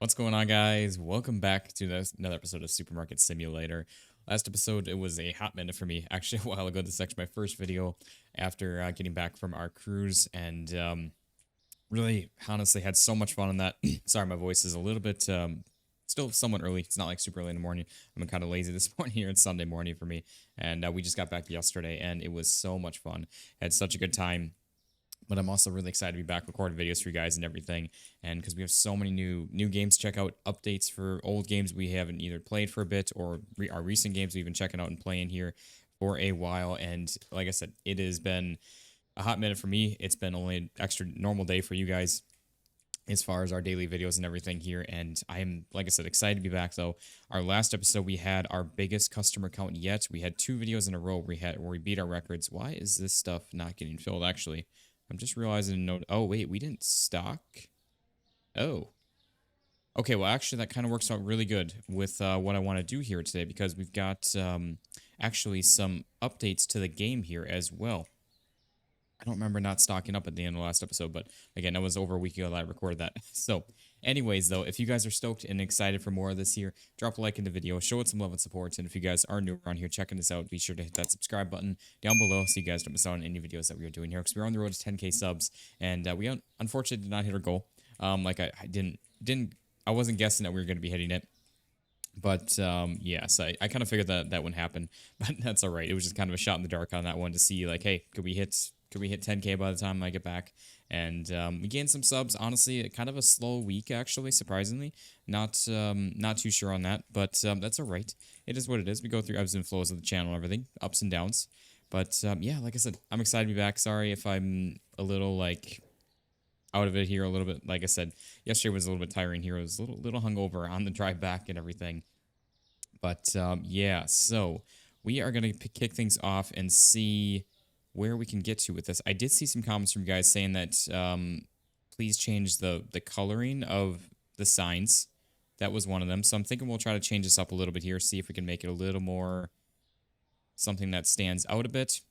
What's going on, guys? Welcome back to another episode of Supermarket Simulator. Last episode, it was a hot minute for me. Actually, a while ago, this is actually my first video after getting back from our cruise, and really, honestly, had so much fun on that. Sorry, my voice is a little bit still somewhat early. It's not like super early in the morning. I'm kind of lazy this morning here. It's Sunday morning for me, and we just got back yesterday, and it was so much fun. Had such a good time. But I'm also really excited to be back recording videos for you guys and everything. And because we have so many new games to check out, updates for old games we haven't either played for a bit, or our recent games we've been checking out and playing here for a while. And like I said, it has been a hot minute for me. It's been only an extra normal day for you guys as far as our daily videos and everything here. And I'm, like I said, excited to be back though. Our last episode, we had our biggest customer count yet. We had 2 videos in a row where we beat our records. Why is this stuff not getting filled, actually? I'm just realizing, oh, wait, we didn't stock? Oh. Okay, well, actually, that kind of works out really good with what I want to do here today, because we've got actually some updates to the game here as well. I don't remember not stocking up at the end of the last episode, but again, that was over a week ago that I recorded that. So, anyways, though, if you guys are stoked and excited for more of this here, drop a like in the video, show it some love and support, and if you guys are new around here checking this out, be sure to hit that subscribe button down below so you guys don't miss out on any videos that we are doing here, because we're on the road to 10K subs, and we unfortunately did not hit our goal. Like I wasn't guessing that we were going to be hitting it. But yes, I kind of figured that wouldn't happen, but that's all right. It was just kind of a shot in the dark on that one to see, like, hey, could we hit 10K by the time I get back? And we gained some subs. Honestly, kind of a slow week, actually, surprisingly. Not too sure on that, but that's all right. It is what it is. We go through ebbs and flows of the channel and everything, ups and downs. But yeah, like I said, I'm excited to be back. Sorry if I'm a little, like, out of it here a little bit. Like I said, yesterday was a little bit tiring here. I was a little hungover on the drive back and everything. But yeah, so we are going to kick things off and see where we can get to with this. I did see some comments from you guys saying that please change the coloring of the signs. That was one of them. So I'm thinking we'll try to change this up a little bit here, see if we can make it a little more something that stands out a bit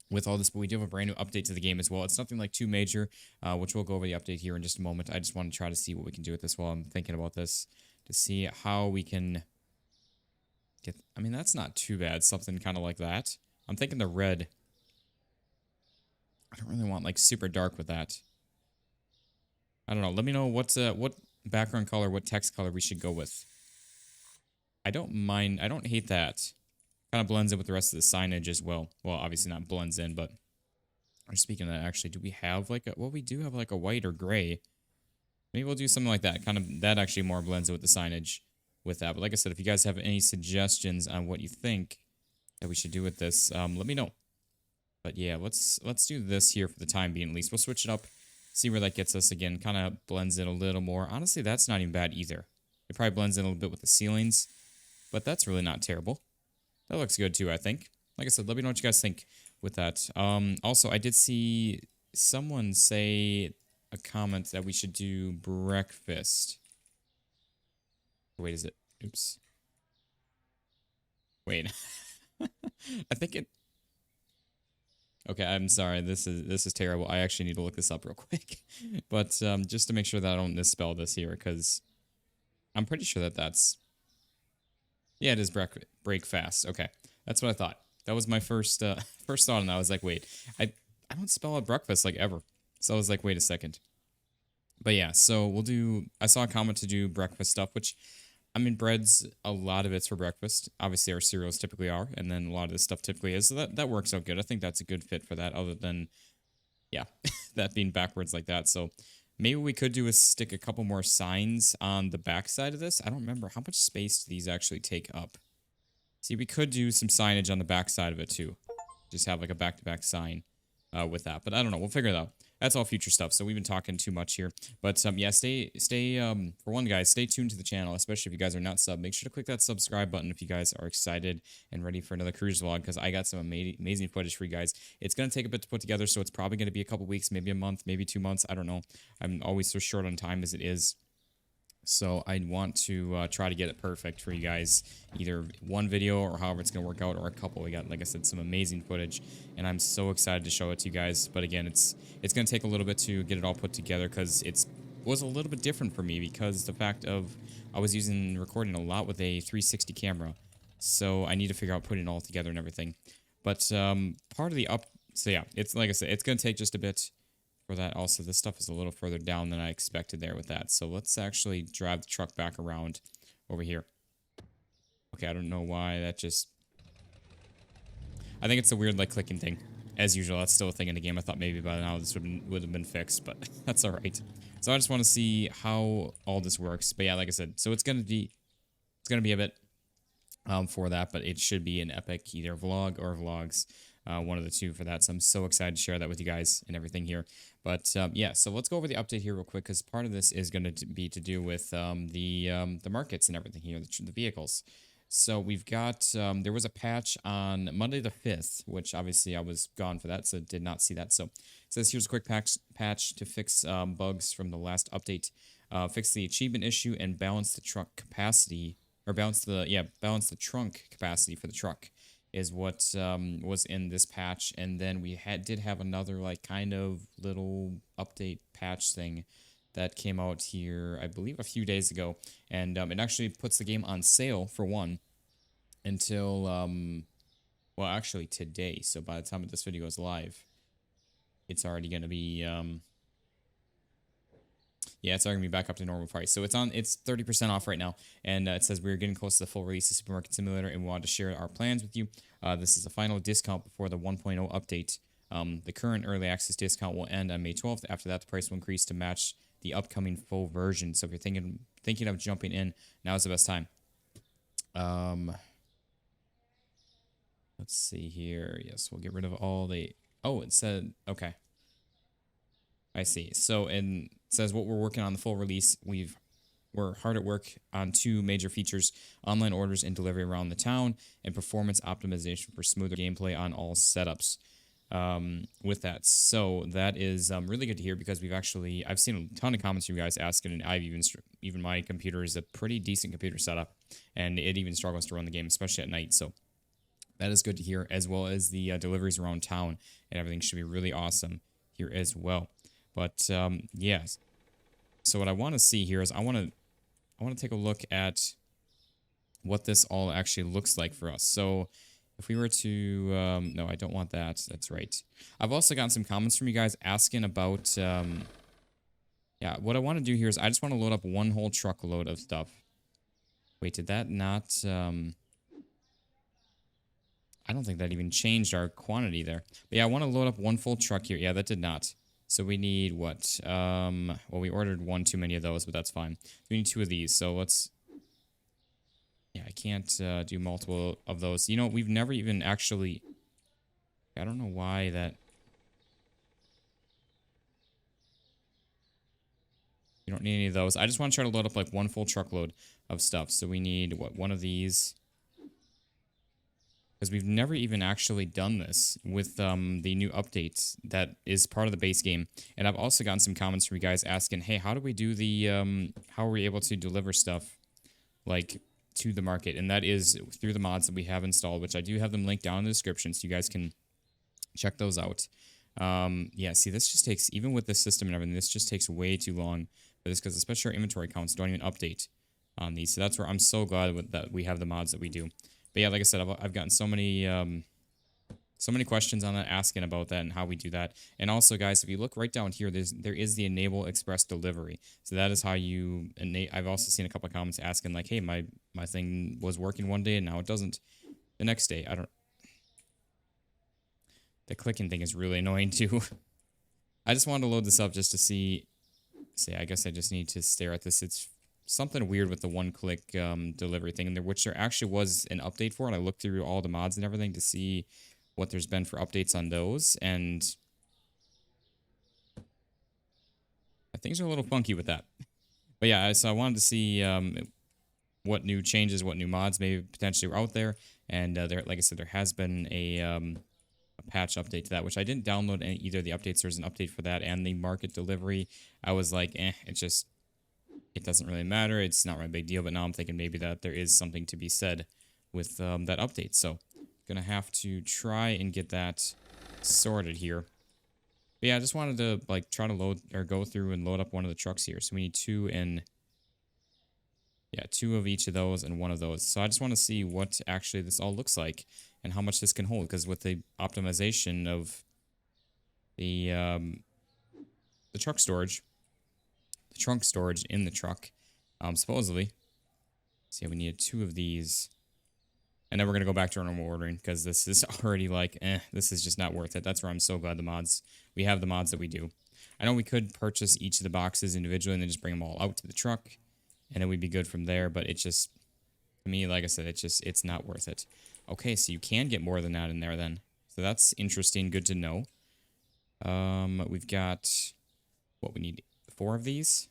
with all this. But we do have a brand new update to the game as well. It's nothing like too major, which we'll go over the update here in just a moment. I just want to try to see what we can do with this while I'm thinking about this, to see how we can get. I mean, that's not too bad, something kind of like that. I'm thinking the red. I don't really want, like, super dark with that. I don't know. Let me know what background color, what text color we should go with. I don't mind. I don't hate that. Kind of blends in with the rest of the signage as well. Well, obviously not blends in, but speaking of that, actually, do we have like a, well, we do have like a white or gray. Maybe we'll do something like that. Kind of, that actually more blends in with the signage with that. But like I said, if you guys have any suggestions on what you think that we should do with this, let me know. But yeah, let's do this here for the time being at least. We'll switch it up, see where that gets us again. Kind of blends in a little more. Honestly, that's not even bad either. It probably blends in a little bit with the ceilings, but that's really not terrible. That looks good too, I think. Like I said, let me know what you guys think with that. Also, I did see someone say a comment that we should do breakfast. Wait, is it? Oops. Wait. I think it. Okay, I'm sorry. This is terrible. I actually need to look this up real quick. But just to make sure that I don't misspell this here, because I'm pretty sure that that's. Yeah, it is break fast. Okay, that's what I thought. That was my first first thought, and I was like, wait, I don't spell out breakfast like ever. So I was like, wait a second. But yeah, so we'll do. I saw a comment to do breakfast stuff, which, I mean, breads, a lot of it's for breakfast. Obviously, our cereals typically are, and then a lot of this stuff typically is. So that works out good. I think that's a good fit for that, other than, yeah, that being backwards like that. So maybe we could do is stick a couple more signs on the back side of this. I don't remember how much space do these actually take up. See, we could do some signage on the back side of it too. Just have like a back-to-back sign with that. But I don't know. We'll figure it out. That's all future stuff, so we've been talking too much here. But yeah, stay for one, guys, stay tuned to the channel, especially if you guys are not subbed. Make sure to click that subscribe button if you guys are excited and ready for another cruise vlog, because I got some amazing footage for you guys. It's going to take a bit to put together, so it's probably going to be a couple weeks, maybe a month, maybe 2 months. I don't know. I'm always so short on time as it is. So I want to try to get it perfect for you guys, either one video or however it's going to work out, or a couple. We got, like I said, some amazing footage, and I'm so excited to show it to you guys. But again, it's going to take a little bit to get it all put together, because it's was a little bit different for me because the fact of I was using recording a lot with a 360 camera. So I need to figure out putting it all together and everything. But part of the so yeah, it's like I said, it's going to take just a bit for that. Also, this stuff is a little further down than I expected there with that. So let's actually drive the truck back around over here. Okay, I don't know why that just... I think it's a weird, like, clicking thing. As usual, that's still a thing in the game. I thought maybe by now this would have been fixed, but that's all right. So I just want to see how all this works. But yeah, like I said, so it's gonna be a bit for that, but it should be an epic either vlog or vlogs, one of the two for that. So I'm so excited to share that with you guys and everything here. But yeah, so let's go over the update here real quick because part of this is going to be to do with the markets and everything here, the vehicles. So we've got, there was a patch on Monday the 5th, which obviously I was gone for that, so did not see that. So it says here's a quick patch to fix bugs from the last update. Fix the achievement issue and balance the truck capacity, or balance the trunk capacity for the truck is what was in this patch. And then we did have another like kind of little update patch thing that came out here, I believe, a few days ago, and it actually puts the game on sale for one until well, actually today. So by the time this video is live, it's already going to be yeah, it's already going to be back up to normal price. So it's 30% off right now, and it says we're getting close to the full release of Supermarket Simulator, and we wanted to share our plans with you. This is a final discount before the 1.0 update. The current early access discount will end on May 12th. After that, the price will increase to match the upcoming full version. So if you're thinking of jumping in, now is the best time. Let's see here. Yes, we'll get rid of all the... Oh, it said... Okay. I see. So it says what we're working on the full release. We're hard at work on 2 major features: online orders and delivery around the town, and performance optimization for smoother gameplay on all setups. With that, so that is really good to hear because I've seen a ton of comments from you guys asking, and I've even my computer is a pretty decent computer setup, and it even struggles to run the game, especially at night. So that is good to hear, as well as the deliveries around town and everything should be really awesome here as well. But yeah, so what I want to see here is I want to take a look at what this all actually looks like for us. So if we were to, no, I don't want that. That's right. I've also gotten some comments from you guys asking about, yeah, what I want to do here is I just want to load up one whole truckload of stuff. Wait, did that not, I don't think that even changed our quantity there. But yeah, I want to load up one full truck here. Yeah, that did not. So we need what? Well, we ordered one too many of those, but that's fine. We need 2 of these. So let's... Yeah, I can't do multiple of those. You know, we've never even actually... I don't know why that... You don't need any of those. I just want to try to load up like one full truckload of stuff. So we need, what, one of these... Because we've never even actually done this with the new updates that is part of the base game. And I've also gotten some comments from you guys asking, hey, how do we do the, how are we able to deliver stuff, like, to the market? And that is through the mods that we have installed, which I do have them linked down in the description, so you guys can check those out. Yeah, see, this just takes, even with this system and everything, this just takes way too long for this, because especially our inventory counts don't even update on these. So that's where I'm so glad that we have the mods that we do. But yeah, like I said, I've gotten so many questions on that, asking about that and how we do that. And also, guys, if you look right down here, there is the Enable Express Delivery. So that is how you... I've also seen a couple of comments asking, like, hey, my thing was working one day and now it doesn't the next day. I don't... The clicking thing is really annoying, too. I just wanted to load this up just to see... I guess I just need to stare at this. It's something weird with the one-click delivery thing, which there actually was an update for, and I looked through all the mods and everything to see what there's been for updates on those, and things are a little funky with that. But yeah, so I wanted to see what new changes, what new mods maybe potentially were out there, and there, like I said, there has been a patch update to that, which I didn't download either of the updates. There's an update for that and the market delivery. I was like, it doesn't really matter. It's not really a big deal. But now I'm thinking maybe that there is something to be said with that update. So gonna have to try and get that sorted here. But yeah, I just wanted to like try to load or go through and load up one of the trucks here. So we need two and yeah, two of each of those and one of those. So I just want to see what actually this all looks like and how much this can hold. Because with the optimization of the truck storage, the trunk storage in the truck, supposedly. See, we needed two of these. And then we're going to go back to our normal ordering because this is already like, this is just not worth it. That's where I'm so glad we have the mods that we do. I know we could purchase each of the boxes individually and then just bring them all out to the truck. And then we'd be good from there. But it's just, to me, like I said, it's not worth it. Okay, so you can get more than that in there then. So that's interesting. Good to know. We've got, what we need, 4 of these.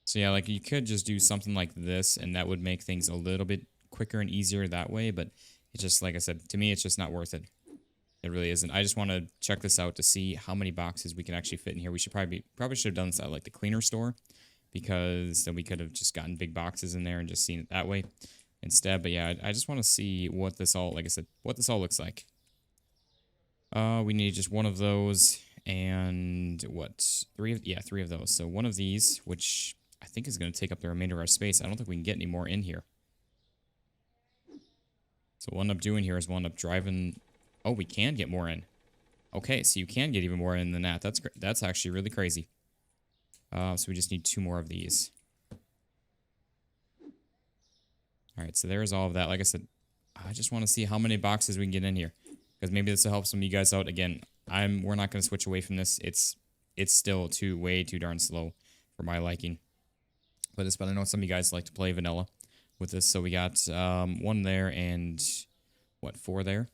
So yeah, like you could just do something like this and that would make things a little bit quicker and easier that way. But it's just, like I said, to me, it's just not worth it. It really isn't. I just want to check this out to see how many boxes we can actually fit in here. We should probably should have done this at like the cleaner store because then we could have just gotten big boxes in there and just seen it that way instead. But yeah, I just want to see what this all, like I said, what this all looks like. We need just one of those and what? 3 of those. So one of these, which I think is going to take up the remainder of our space. I don't think we can get any more in here. So what we'll end up doing here is we'll end up driving. Oh, we can get more in. Okay, so you can get even more in than that. That's actually really crazy. So we just need 2 more of these. All right, so there's all of that. Like I said, I just want to see how many boxes we can get in here. Because maybe this will help some of you guys out. Again, we're not going to switch away from this. It's still way too darn slow for my liking. But I know some of you guys like to play vanilla with this. So we got 1 there and what, 4 there?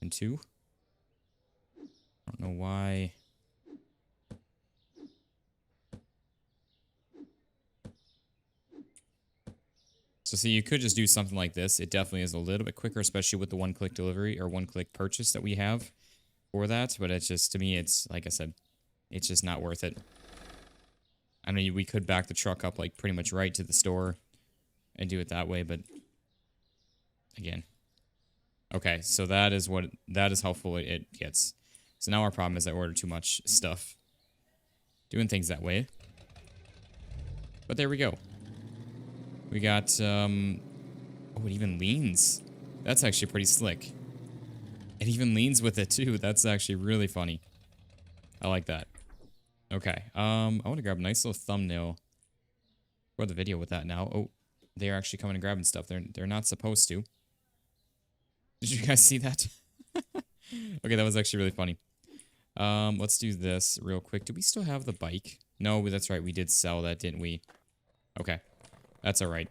And 2? I don't know why. So see, you could just do something like this. It definitely is a little bit quicker, especially with the one-click delivery or one-click purchase that we have for that. But it's just, to me, it's, like I said, it's just not worth it. I mean, we could back the truck up like pretty much right to the store and do it that way, but again. Okay, so that is how full it gets. So now our problem is I ordered too much stuff. Doing things that way. But there we go. We got, oh, it even leans. That's actually pretty slick. It even leans with it too. That's actually really funny. I like that. Okay, I want to grab a nice little thumbnail for the video with that now. Oh, they're actually coming and grabbing stuff. They're not supposed to. Did you guys see that? Okay, that was actually really funny. Let's do this real quick. Do we still have the bike? No, that's right. We did sell that, didn't we? Okay, that's all right.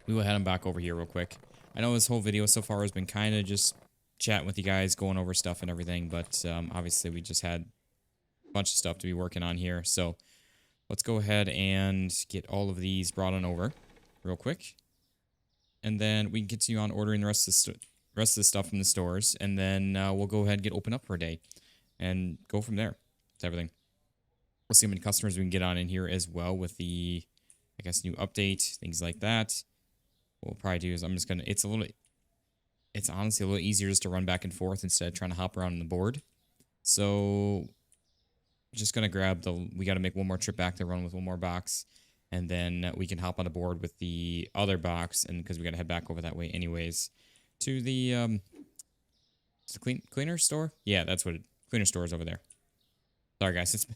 We will head on back over here real quick. I know this whole video so far has been kind of just chatting with you guys, going over stuff and everything, but obviously we just had a bunch of stuff to be working on here. So let's go ahead and get all of these brought on over real quick. And then we can continue on ordering the rest of the stuff from the stores. And then we'll go ahead and get open up for a day and go from there with everything. We'll see how many customers we can get on in here as well with the, I guess, new update, things like that. What we'll probably do is I'm just going to, it's honestly a little easier just to run back and forth instead of trying to hop around on the board. So just going to grab we got to make one more trip back to run with one more box. And then we can hop on a board with the other box, and because we got to head back over that way anyways, to the cleaner store? Yeah, that's what cleaner store is over there. Sorry guys,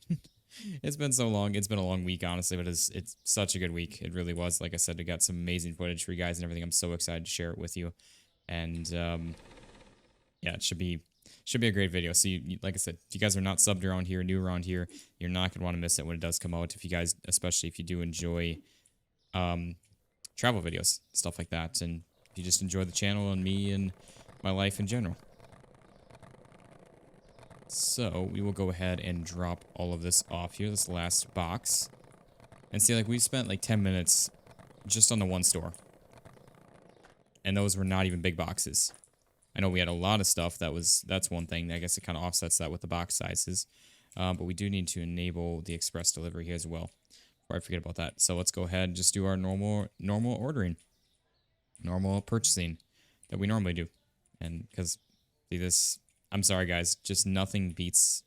it's been so long. It's been a long week, honestly, but it's such a good week. It really was. Like I said, we got some amazing footage for you guys and everything. I'm so excited to share it with you. And yeah, it should be a great video. So, like I said, if you guys are not subbed around here, new around here, you're not going to want to miss it when it does come out. If you guys, especially if you do enjoy travel videos, stuff like that, and if you just enjoy the channel and me and my life in general. So, we will go ahead and drop all of this off here, this last box. And see, like, we've spent like 10 minutes just on the one store. And those were not even big boxes. I know we had a lot of stuff. That's one thing. I guess it kind of offsets that with the box sizes. But we do need to enable the express delivery here as well. Before I forget about that. So let's go ahead and just do our normal ordering. Normal purchasing that we normally do. And because, see this, I'm sorry guys, just nothing beats.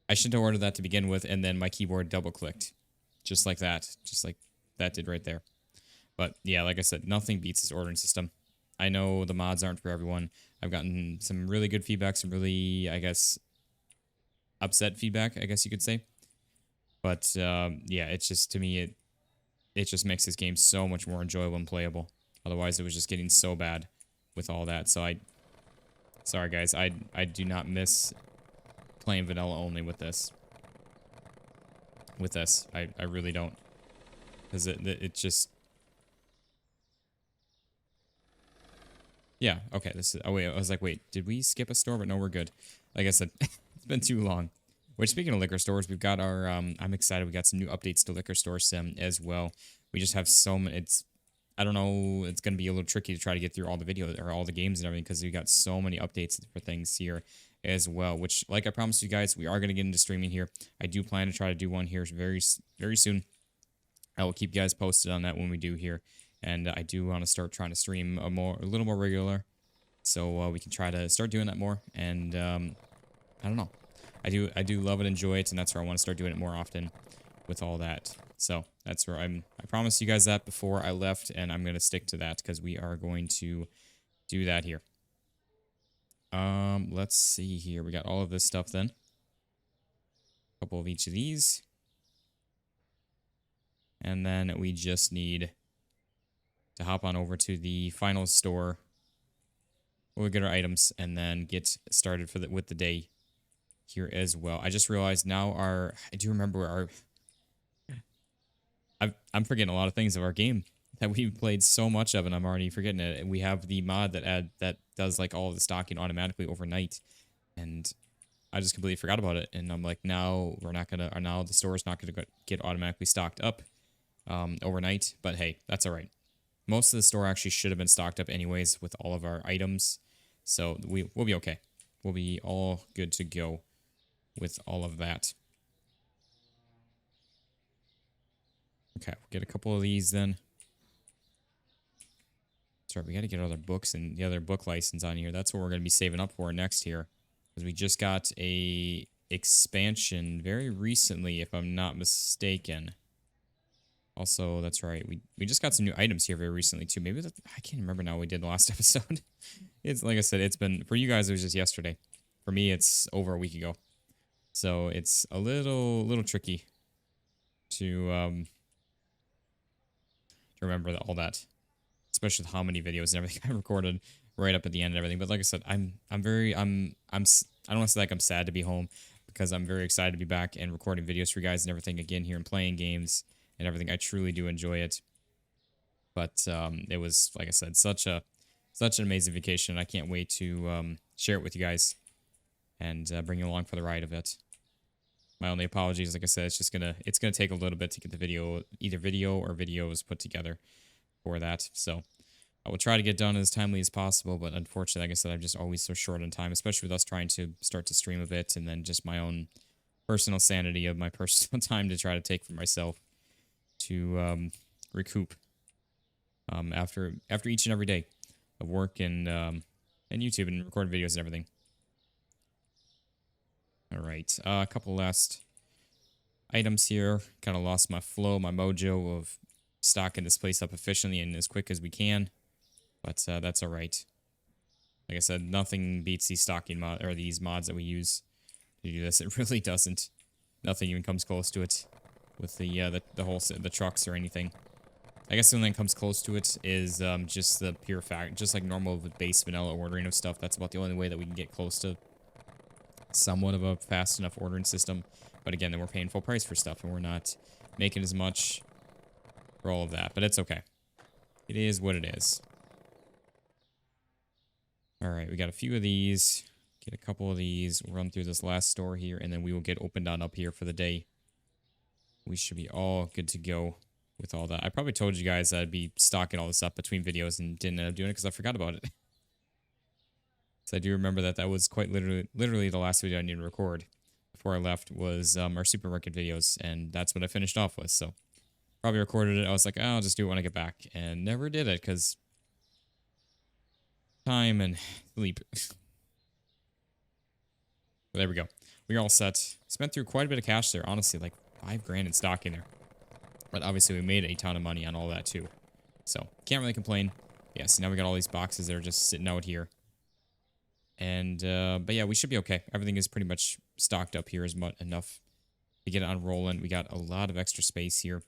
I shouldn't have ordered that to begin with, and then my keyboard double clicked. Just like that. Just like that did right there. But yeah, like I said, nothing beats this ordering system. I know the mods aren't for everyone. I've gotten some really good feedback, some really, I guess, upset feedback, I guess you could say. But yeah, it's just, to me, it just makes this game so much more enjoyable and playable. Otherwise, it was just getting so bad with all that. So sorry guys, I do not miss playing vanilla only with this. I really don't. Because it just... Yeah, okay, this is... Oh, wait, I was like, wait, did we skip a store? But no, we're good. Like I said, it's been too long. Which, speaking of liquor stores, we've got our... I'm excited. We got some new updates to liquor stores as well. We just have so many... It's... I don't know, it's going to be a little tricky to try to get through all the videos or all the games and everything because we got so many updates for things here as well, which, like I promised you guys, we are going to get into streaming here. I do plan to try to do one here very soon. I will keep you guys posted on that when we do here, and I do want to start trying to stream a little more regular, so we can try to start doing that more. And I don't know, I do love it, enjoy it, and that's where I want to start doing it more often with all that. So that's where I promised you guys that before I left, and I'm going to stick to that because we are going to do that here. Let's see here. We got all of this stuff then. A couple of each of these. And then we just need to hop on over to the final store. We'll get our items and then get started with the day here as well. I just realized now I do remember our... I'm forgetting a lot of things of our game that we've played so much of, and I'm already forgetting it. We have the mod that does like all of the stocking automatically overnight, and I just completely forgot about it. And I'm like, now now the store is not gonna get automatically stocked up overnight. But hey, that's all right. Most of the store actually should have been stocked up anyways with all of our items, so we'll be okay. We'll be all good to go with all of that. Okay, we'll get a couple of these then. Sorry, we got to get other books and the other book license on here. That's what we're going to be saving up for next here. Because we just got a expansion very recently, if I'm not mistaken. Also, that's right. We just got some new items here very recently, too. Maybe I can't remember now what we did the last episode. It's like I said, it's been... For you guys, it was just yesterday. For me, it's over a week ago. So, it's a little tricky to remember all that, especially with how many videos and everything I recorded right up at the end and everything. But like I said, I don't want to say like I'm sad to be home, because I'm very excited to be back and recording videos for you guys and everything again here and playing games and everything. I truly do enjoy it. But it was, like I said, such an amazing vacation. I can't wait to share it with you guys and bring you along for the ride of it. My only apologies, like I said, it's gonna take a little bit to get the either video or videos put together for that. So I will try to get done as timely as possible, but unfortunately, like I said, I'm just always so short on time, especially with us trying to start to stream a bit, and then just my own personal sanity of my personal time to try to take for myself to recoup after each and every day of work and YouTube and recording videos and everything. All right, a couple last items here. Kind of lost my flow, my mojo of stocking this place up efficiently and as quick as we can, but that's all right. Like I said, nothing beats these stocking these mods that we use to do this. It really doesn't. Nothing even comes close to it with the trucks or anything. I guess the only thing that comes close to it is just the pure fact, just like normal with base vanilla ordering of stuff. That's about the only way that we can get close to somewhat of a fast enough ordering system. But again, then we're paying full price for stuff, and we're not making as much for all of that. But it's okay. It is what it is. All right, we got a few of these. Get a couple of these. We'll run through this last store here, and then we will get opened on up here for the day. We should be all good to go with all that. I probably told you guys I'd be stocking all this up between videos and didn't end up doing it because I forgot about it. So I do remember that was quite literally the last video I needed to record before I left was our supermarket videos, and that's what I finished off with. So probably recorded it. I was like, oh, I'll just do it when I get back, and never did it because time and sleep. There we go. We're all set. Spent through quite a bit of cash there, honestly, like 5 grand in stocking there. But obviously we made a ton of money on all that too. So, can't really complain. Yeah, so now we got all these boxes that are just sitting out here. And, but yeah, we should be okay. Everything is pretty much stocked up here, is enough to get it on rolling. We got a lot of extra space here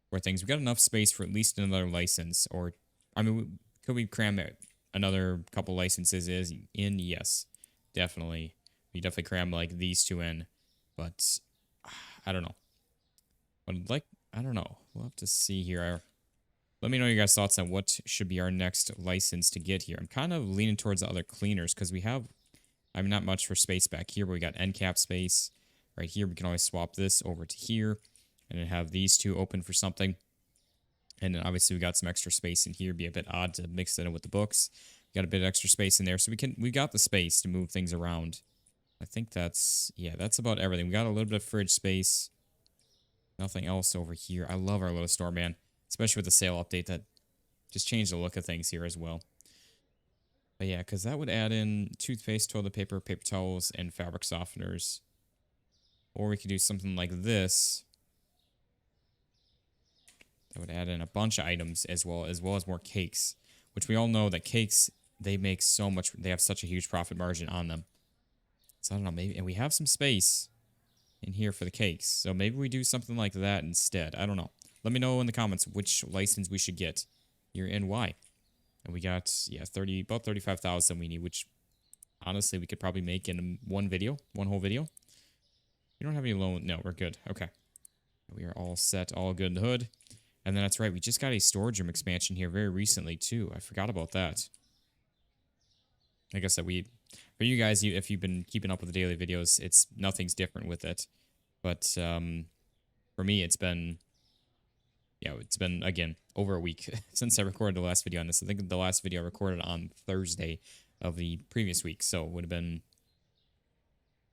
for things. We got enough space for at least another license, or, I mean, could we cram another couple licenses in? Yes, definitely. We definitely cram like these 2 in, but I don't know. But I don't know. We'll have to see here. Let me know your guys' thoughts on what should be our next license to get here. I'm kind of leaning towards the other cleaners because we have, I'm not much for space back here, but we got end cap space right here. We can always swap this over to here and then have these 2 open for something. And then obviously we got some extra space in here. Be a bit odd to mix it in with the books. We got a bit of extra space in there, so we got the space to move things around. I think that's about everything. We got a little bit of fridge space. Nothing else over here. I love our little store, man. Especially with the sale update that just changed the look of things here as well. But yeah, because that would add in toothpaste, toilet paper, paper towels, and fabric softeners. Or we could do something like this. That would add in a bunch of items as well as more cakes. Which we all know that cakes, they make so much, they have such a huge profit margin on them. So I don't know, maybe, and we have some space in here for the cakes. So maybe we do something like that instead. I don't know. Let me know in the comments which license we should get here and why. And we got, yeah, about 35,000 we need, which honestly we could probably make in one whole video. We don't have any loan. No, we're good. Okay. We are all set, all good in the hood. And then that's right, we just got a storage room expansion here very recently too. I forgot about that. Like I said, for you guys, if you've been keeping up with the daily videos, nothing's different with it. But for me, it's been again over a week since I recorded the last video on this. I think the last video I recorded on Thursday of the previous week, so it would have been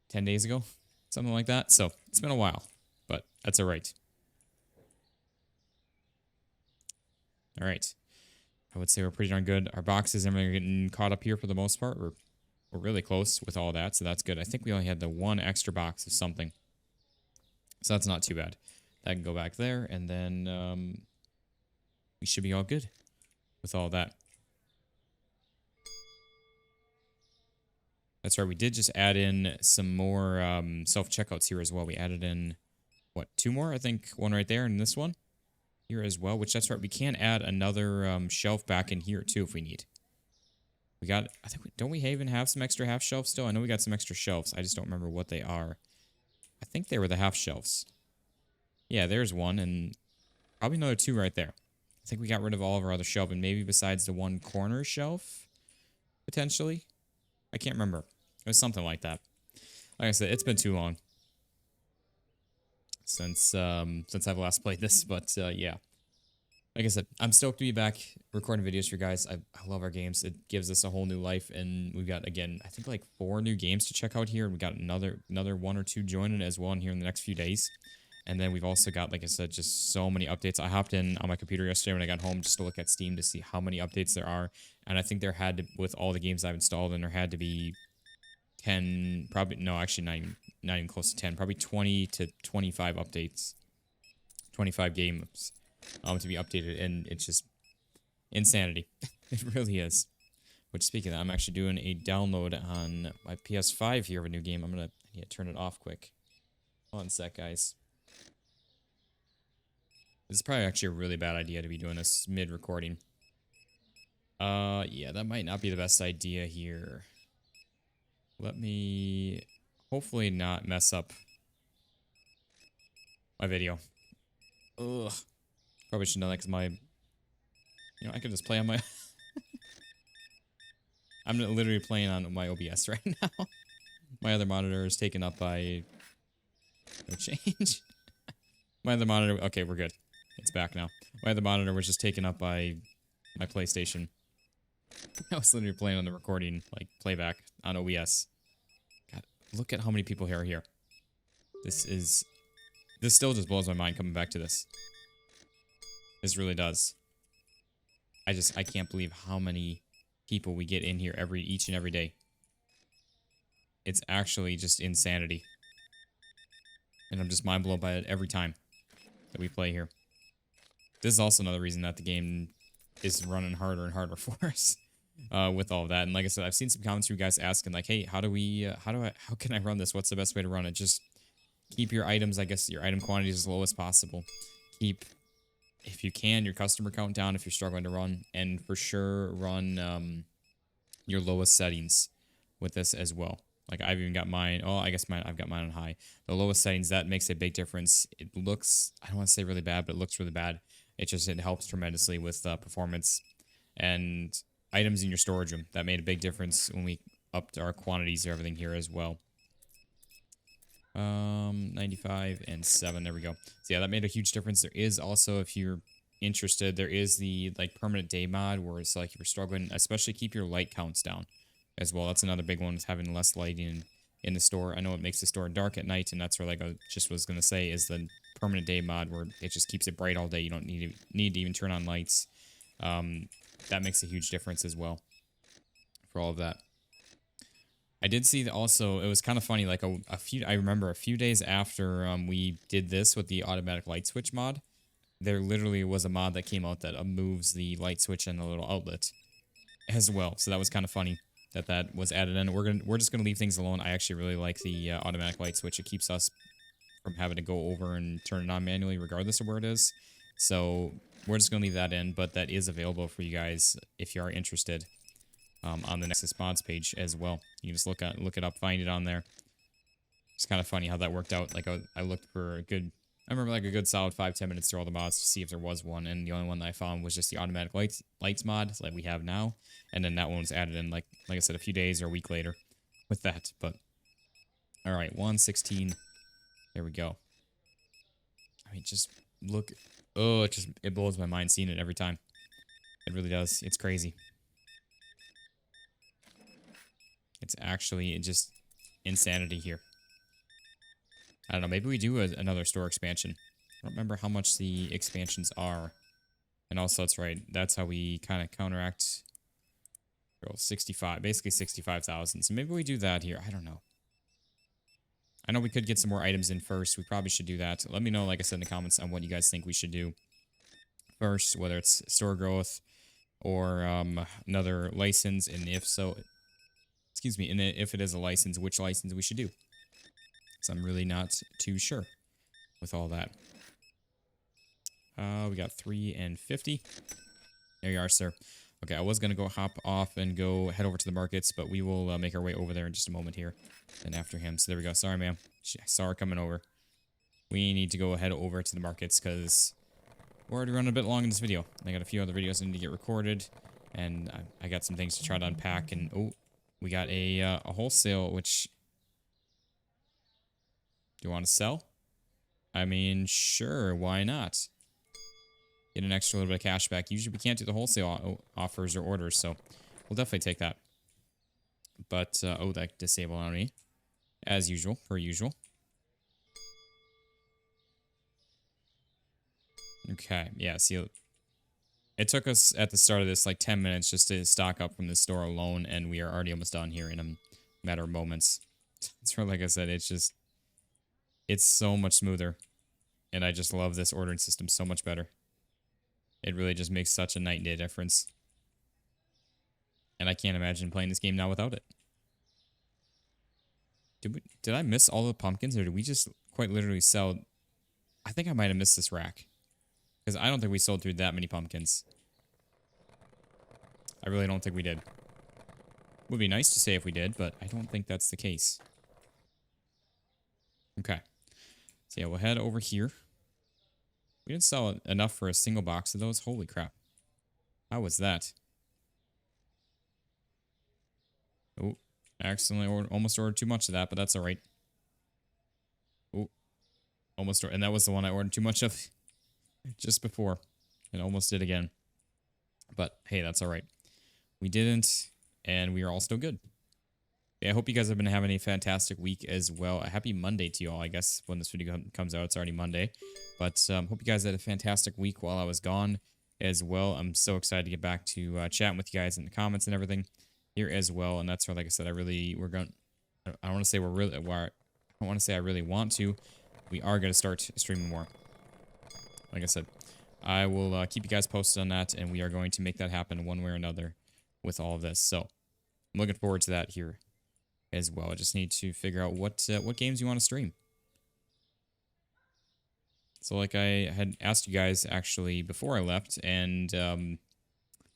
10 days ago, something like that. So it's been a while, but that's all right. All right. I would say we're pretty darn good. Our boxes and everything are getting caught up here for the most part. We're really close with all that, so that's good. I think we only had the 1 extra box of something. So that's not too bad. That can go back there, and then we should be all good with all that. That's right, we did just add in some more self-checkouts here as well. We added in, what, 2 more? I think 1 right there and this one here as well, which that's right. We can add another shelf back in here too if we need. We got, I think, don't we even have some extra half shelves still? I know we got some extra shelves. I just don't remember what they are. I think they were the half shelves. Yeah, there's 1 and probably another 2 right there. I think we got rid of all of our other shelving, maybe besides the 1 corner shelf, potentially. I can't remember. It was something like that. Like I said, it's been too long since I've last played this, but yeah. Like I said, I'm stoked to be back recording videos for you guys. I love our games. It gives us a whole new life, and we've got, again, I think like 4 new games to check out here, and we got another 1 or 2 joining as well in here in the next few days. And then we've also got, like I said, just so many updates. I hopped in on my computer yesterday when I got home just to look at Steam to see how many updates there are. And I think there had to, with all the games I've installed, and there had to be 10, probably, no, actually not even close to 10, probably 20 to 25 updates, 25 games to be updated, and it's just insanity. It really is. Which, speaking of that, I'm actually doing a download on my PS5 here of a new game. I need to turn it off quick. Hold on a sec, guys. This is probably actually a really bad idea to be doing this mid-recording. Yeah, that might not be the best idea here. Let me hopefully not mess up my video. Ugh. Probably should know that because I could just play on my... I'm literally playing on my OBS right now. My other monitor is taken up by... No change. My other monitor... Okay, we're good. It's back now. My other monitor was just taken up by my PlayStation. I was literally playing on the recording, like, playback on OBS. God, look at how many people are here. This still just blows my mind coming back to this. This really does. I can't believe how many people we get in here each and every day. It's actually just insanity. And I'm just mind blown by it every time that we play here. This is also another reason that the game is running harder and harder for us with all of that. And like I said, I've seen some comments from you guys asking like, hey, how can I run this? What's the best way to run it? Just keep your items, I guess, your item quantities as low as possible. Keep, if you can, your customer count down if you're struggling to run. And for sure, run your lowest settings with this as well. Like I've even got mine. Oh, I guess I've got mine on high. The lowest settings, that makes a big difference. It looks, I don't want to say really bad, but it looks really bad. It helps tremendously with performance and items in your storage room. That made a big difference when we upped our quantities of everything here as well. 95 and 7. There we go. So yeah, that made a huge difference. There is also, if you're interested, there is the like permanent day mod where it's like if you're struggling, especially keep your light counts down as well. That's another big one, is having less lighting in the store. I know it makes the store dark at night, and that's where like I just was gonna say is the permanent day mod where it just keeps it bright all day. You don't need to even turn on lights. That makes a huge difference as well for all of that. I did see that also, it was kind of funny, like I remember a few days after we did this with the automatic light switch mod, there literally was a mod that came out that moves the light switch and the little outlet as well. So that was kind of funny that was added in. We're just gonna leave things alone. I actually really like the automatic light switch. It keeps us from having to go over and turn it on manually regardless of where it is. So we're just gonna leave that in, but that is available for you guys if you are interested on the Nexus mods page as well. You can just look it up, find it on there. It's kind of funny how that worked out. Like I looked for a good, I remember like a good solid 5-10 minutes through all the mods to see if there was one, and the only one that I found was just the automatic lights mod like we have now, and then that one was added in like I said, a few days or a week later with that. But all right, 116. There we go. I mean, just look. Oh, it blows my mind seeing it every time. It really does. It's crazy. It's actually just insanity here. I don't know. Maybe we do another store expansion. I don't remember how much the expansions are. And also, that's right. That's how we kind of counteract 65, basically 65,000. So maybe we do that here. I don't know. I know we could get some more items in first. We probably should do that. Let me know, like I said, in the comments on what you guys think we should do first, whether it's store growth or another license, and if so, excuse me, and if it is a license, which license we should do. So I'm really not too sure with all that. We got 3 and 50. There you are, sir. Okay, I was going to go hop off and go head over to the markets, but we will make our way over there in just a moment here. And after him. So there we go. Sorry, ma'am. I saw her coming over. We need to go head over to the markets because we're already running a bit long in this video. I got a few other videos I need to get recorded, and I got some things to try to unpack. And oh, we got a wholesale, which... Do you want to sell? I mean, sure, why not? Get an extra little bit of cash back. Usually we can't do the wholesale offers or orders, so we'll definitely take that. But, oh, that disabled on me. As usual, per usual. Okay, yeah, see, it took us at the start of this like 10 minutes just to stock up from the store alone, and we are already almost done here in a matter of moments. It's really, like I said, it's so much smoother, and I just love this ordering system so much better. It really just makes such a night and day difference. And I can't imagine playing this game now without it. Did I miss all the pumpkins, or did we just quite literally sell... I think I might have missed this rack. Because I don't think we sold through that many pumpkins. I really don't think we did. Would be nice to say if we did, but I don't think that's the case. Okay. So yeah, we'll head over here. We didn't sell enough for a single box of those. Holy crap. How was that? Oh, I accidentally almost ordered too much of that, but that's alright. Oh, almost, and that was the one I ordered too much of just before. And almost did again. But hey, that's alright. We didn't, and we are all still good. Yeah, I hope you guys have been having a fantastic week as well. A happy Monday to you all. I guess when this video comes out, it's already Monday. But hope you guys had a fantastic week while I was gone. as well. I'm so excited to get back to chatting with you guys in the comments and everything here as well. And that's where, like I said, I don't want to say I don't want to say I really want to. We are going to start streaming more. Like I said, I will keep you guys posted on that, and we are going to make that happen one way or another with all of this. So I'm looking forward to that here as well. I just need to figure out what games you want to stream. So like I had asked you guys actually before I left, and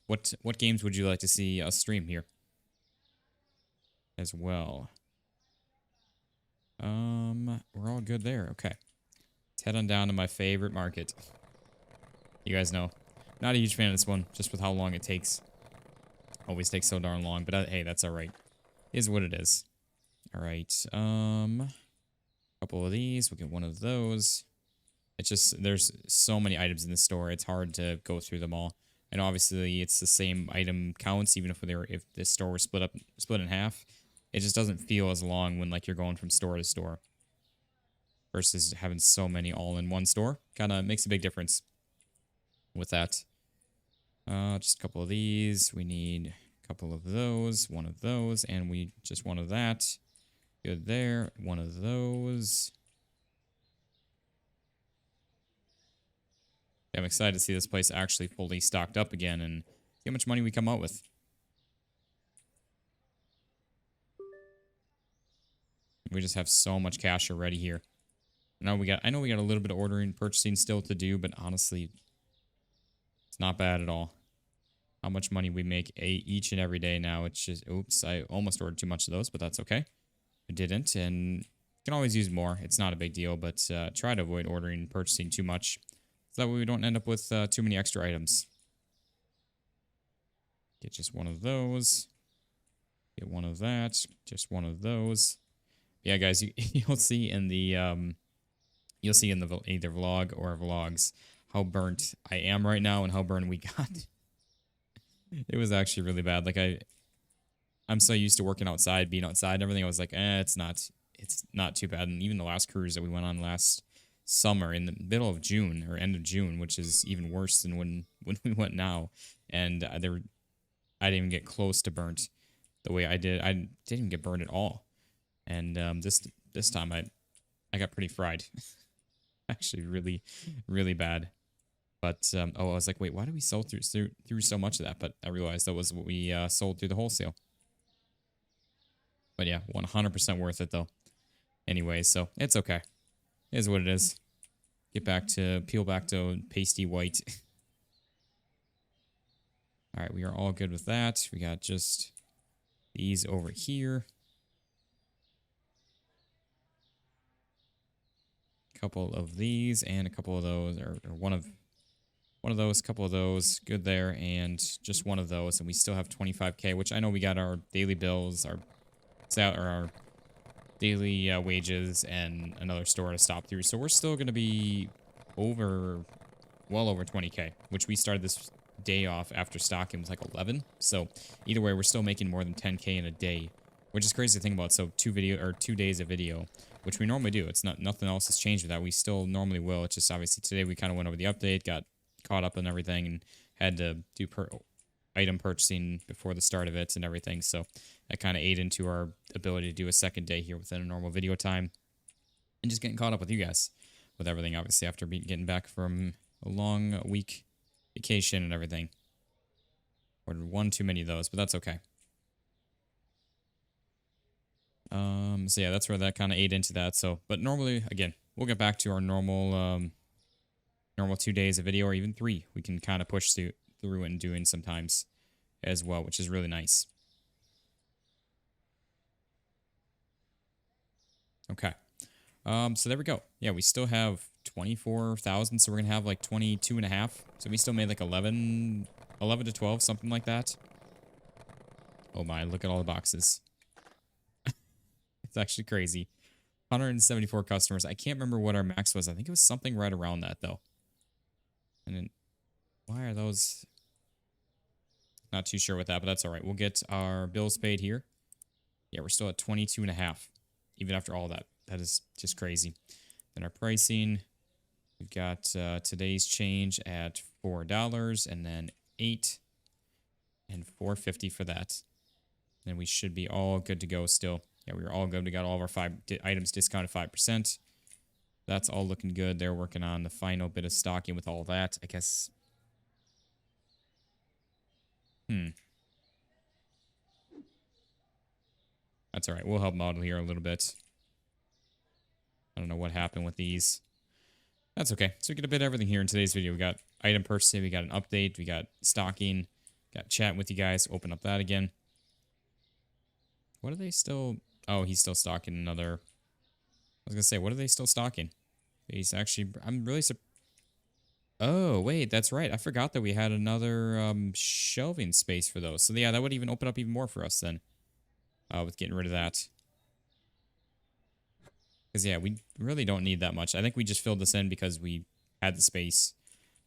what games would you like to see us stream here as well? We're all good there. Okay. Let's head on down to my favorite market. You guys know, not a huge fan of this one, just with how long it takes. Always takes so darn long, but hey, that's all right. Is what it is. All right. Couple of these. We'll get one of those. It's just there's so many items in the store. It's hard to go through them all. And obviously, it's the same item counts, even if this store was split in half. It just doesn't feel as long when like you're going from store to store versus having so many all in one store. Kind of makes a big difference with that. Just a couple of these. We need a couple of those, one of those, and we just one of that. Good there. One of those. Yeah, I'm excited to see this place actually fully stocked up again and see how much money we come out with. We just have so much cash already here. I know we got a little bit of ordering, purchasing still to do, but honestly, it's not bad at all. How much money we make each and every day now. It's just, oops, I almost ordered too much of those, but that's okay. I didn't, and you can always use more. It's not a big deal, but try to avoid ordering and purchasing too much, so that way we don't end up with too many extra items. Get just one of those. Get one of that. Just one of those. Yeah, guys, you'll see in the either vlog or vlogs how burnt I am right now and how burnt we got. It was actually really bad. Like I'm so used to working outside, being outside and everything. I was like, it's not too bad. And even the last cruise that we went on last summer in the middle of June or end of June, which is even worse than when we went now, and I didn't even get close to burnt the way I did. I didn't even get burned at all. And this time I got pretty fried. Actually, really, really bad. But I was like, wait, why did we sell through so much of that? But I realized that was what we sold through the wholesale. But yeah, 100% worth it though. Anyway, so it's okay. It is what it is. Peel back to pasty white. All right, we are all good with that. We got just these over here. Couple of these and a couple of those, or one of those, couple of those, good there, and just one of those, and we still have 25K, which I know we got our daily bills, our daily wages, and another store to stop through, so we're still going to be well over 20K, which we started this day off after stocking was like 11, so either way, we're still making more than 10K in a day, which is crazy to think about. So 2 days of video, which we normally do. It's nothing else has changed with that. We still normally will. It's just obviously today we kind of went over the update, got caught up in everything, and had to do item purchasing before the start of it and everything. So that kind of ate into our ability to do a second day here within a normal video time, and just getting caught up with you guys with everything. Obviously, after getting back from a long week vacation and everything, ordered one too many of those, but that's okay. So yeah, that's where that kind of ate into that. So, but normally, again, we'll get back to our normal 2 days of video, or even 3. We can kind of push through and doing sometimes as well, which is really nice. Okay. So there we go. Yeah, we still have 24,000, so we're gonna have like 22.5. So we still made like 11 to 12, something like that. Oh my, look at all the boxes. It's actually crazy. 174 customers. I can't remember what our max was. I think it was something right around that, though. And then, why are those? Not too sure with that, but that's all right. We'll get our bills paid here. Yeah, we're still at 22.5, even after all that. That is just crazy. Then our pricing, we've got today's change at $4, and then 8 and $4.50 for that. Then we should be all good to go still. Yeah, we were all good. We got all of our items discounted 5%. That's all looking good. They're working on the final bit of stocking with all that. I guess. That's all right. We'll help model here a little bit. I don't know what happened with these. That's okay. So we get a bit of everything here in today's video. We got item purchasing, we got an update, we got stocking, got chatting with you guys. Open up that again. What are they still? Oh, he's still stocking another. I was gonna say, what are they still stocking? He's actually. I'm really surprised. Oh, wait, that's right. I forgot that we had another shelving space for those. So yeah, that would even open up even more for us then. With getting rid of that. Because, yeah, we really don't need that much. I think we just filled this in because we had the space.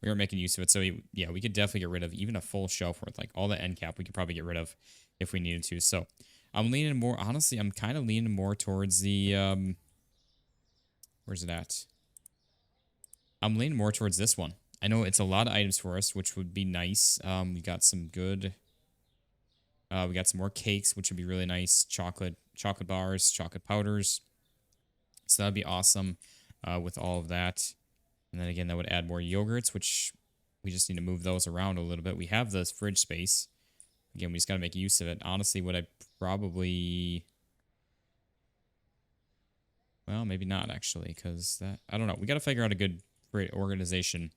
We weren't making use of it. So, yeah, we could definitely get rid of even a full shelf worth. Like, all the end cap we could probably get rid of if we needed to. So, I'm leaning more... Honestly, I'm kind of leaning more towards the... where's it at? I'm leaning more towards this one. I know it's a lot of items for us, which would be nice. We got some good... we got some more cakes, which would be really nice. Chocolate bars, chocolate powders. So that'd be awesome with all of that. And then again, that would add more yogurts, which we just need to move those around a little bit. We have this fridge space. Again, we just got to make use of it. Honestly, what I probably... Well, maybe not, actually, because that... I don't know. We got to figure out a good organization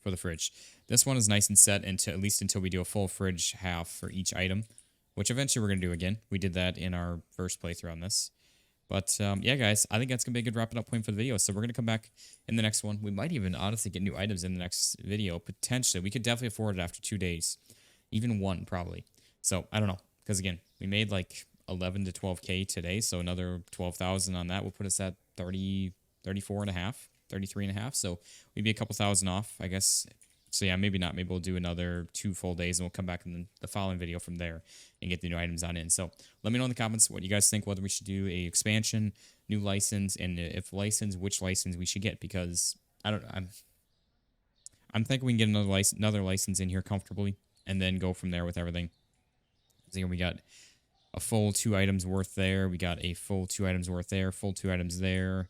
for the fridge. This one is nice and set until, at least until we do a full fridge half for each item, which eventually we're going to do again. We did that in our first playthrough on this. But, yeah, guys, I think that's going to be a good wrapping up point for the video. So we're going to come back in the next one. We might even, honestly, get new items in the next video, potentially. We could definitely afford it after 2 days. Even one, probably. So, I don't know. Because, again, we made, like, 11 to 12K today. So another 12,000 on that will put us at 34.5, 33.5. So we'd be a couple thousand off, I guess. So, yeah, maybe not. Maybe we'll do another 2 full days, and we'll come back in the following video from there and get the new items on in. So, let me know in the comments what you guys think, whether we should do a expansion, new license, and if license, which license we should get, because, I don't know, I'm thinking we can get another license in here comfortably, and then go from there with everything. So, here we got a full 2 items worth there. We got a full 2 items worth there, full 2 items there,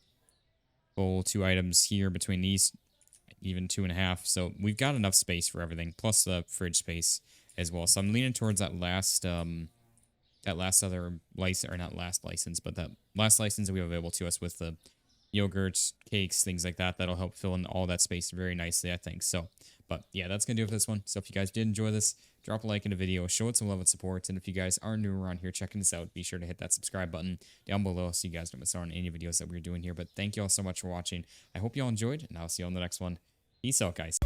full 2 items here between these, even 2.5. So we've got enough space for everything, plus the fridge space as well. So I'm leaning towards that last other license, or not last license, but that last license that we have available to us with the yogurts, cakes, things like that. That'll help fill in all that space very nicely, I think. So, but yeah, that's going to do it for this one. So if you guys did enjoy this, drop a like in the video, show it some love and support. And if you guys are new around here checking this out, be sure to hit that subscribe button down below so you guys don't miss out on any videos that we're doing here. But thank you all so much for watching. I hope you all enjoyed, and I'll see you on the next one. Peace out, guys.